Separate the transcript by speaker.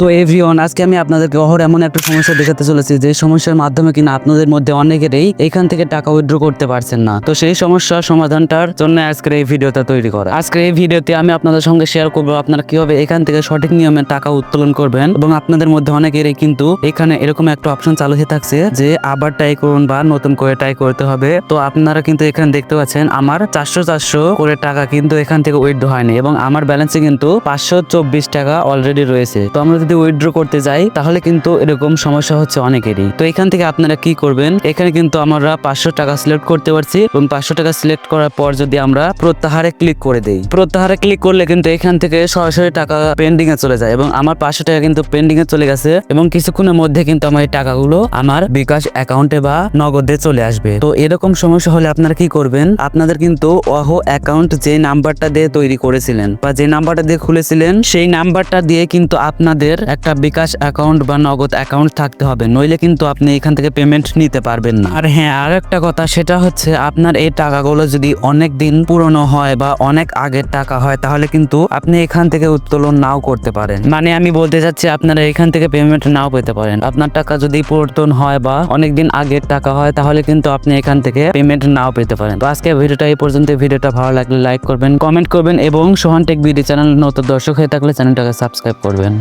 Speaker 1: তো এভরিওয়ান, আজকে আমি আপনাদেরকে এমন একটা সমস্যা দেখাতে চলেছি যে সমস্যার মাধ্যমে কিনা আপনাদের মধ্যে অনেকেরই এখান থেকে টাকা উইথড্র করতে পারছেন না। তো সেই সমস্যার সমাধানটার জন্য আজকের এই ভিডিওটা তৈরি করা। আজকের এই ভিডিওতে আমি আপনাদের সঙ্গে শেয়ার করবো আপনারা কিভাবে এখান থেকে সঠিক নিয়মে টাকা উত্তোলন করবেন, এবং আপনাদের মধ্যে অনেকেরই কিন্তু এখানে এরকম একটা অপশন চালু হয়ে থাকছে যে আবার ট্রাই করুন বা নতুন করে ট্রাই করতে হবে। তো আপনারা কিন্তু এখানে দেখতে পাচ্ছেন আমার 400 করে টাকা কিন্তু এখান থেকে উইথড্র হয়নি, এবং আমার ব্যালেন্সে কিন্তু 524 টাকা অলরেডি রয়েছে। তো আমরা যদি উইথড্র করতে যাই তাহলে কিন্তু এরকম সমস্যা হচ্ছে অনেকেরই। তো এখান থেকে আপনারা কি করবেন, এখানে কিন্তু আমরা 500 টাকা সিলেক্ট করতে পারছি, এবং 500 টাকা সিলেক্ট করার পর যদি আমরা প্রত্যাহারে ক্লিক করে দেই, প্রত্যাহারে ক্লিক করলে কিন্তু এখান থেকে সরাসরি টাকা পেন্ডিং এ চলে যায়, এবং আমার 500 টাকা কিন্তু পেন্ডিং এ চলে গেছে, এবং কিছুক্ষণের মধ্যে কিন্তু আমার এই টাকাগুলো আমার বিকাশ অ্যাকাউন্টে বা নগদে চলে আসবে। তো এরকম সমস্যা হলে আপনারা কি করবেন, আপনাদের কিন্তু ওয়াহো অ্যাকাউন্ট যে নাম্বারটা দিয়ে তৈরি করেছিলেন বা যে নাম্বারটা দিয়ে খুলেছিলেন সেই নাম্বারটা দিয়ে কিন্তু আপনাদের একটা বিকাশ অ্যাকাউন্ট বা নগদ অ্যাকাউন্ট থাকতে হবে, নইলে কিন্তু আপনি এখান থেকে পেমেন্ট নিতে পারবেন না। আর হ্যাঁ, আর একটা কথা, সেটা হচ্ছে আপনার এই টাকাগুলো যদি অনেক দিন পুরনো হয় বা অনেক আগের টাকা হয় তাহলে কিন্তু আপনি এখান থেকে উত্তোলন নাও করতে পারেন। মানে আমি বলতে চাচ্ছি আপনারা এখান থেকে পেমেন্ট নাও পেতে পারেন। আপনার টাকা যদি পুরাতন হয় বা অনেকদিন আগের টাকা হয় তাহলে কিন্তু আপনি এখান থেকে পেমেন্ট নাও পেতে পারেন। তো আজকে ভিডিওটা এই পর্যন্ত। ভিডিওটা ভালো লাগলে লাইক করবেন, কমেন্ট করবেন, এবং সোহান টেক বিডি চ্যানেল নতুন দর্শক হয়ে থাকলে চ্যানেলটাকে সাবস্ক্রাইব করবেন।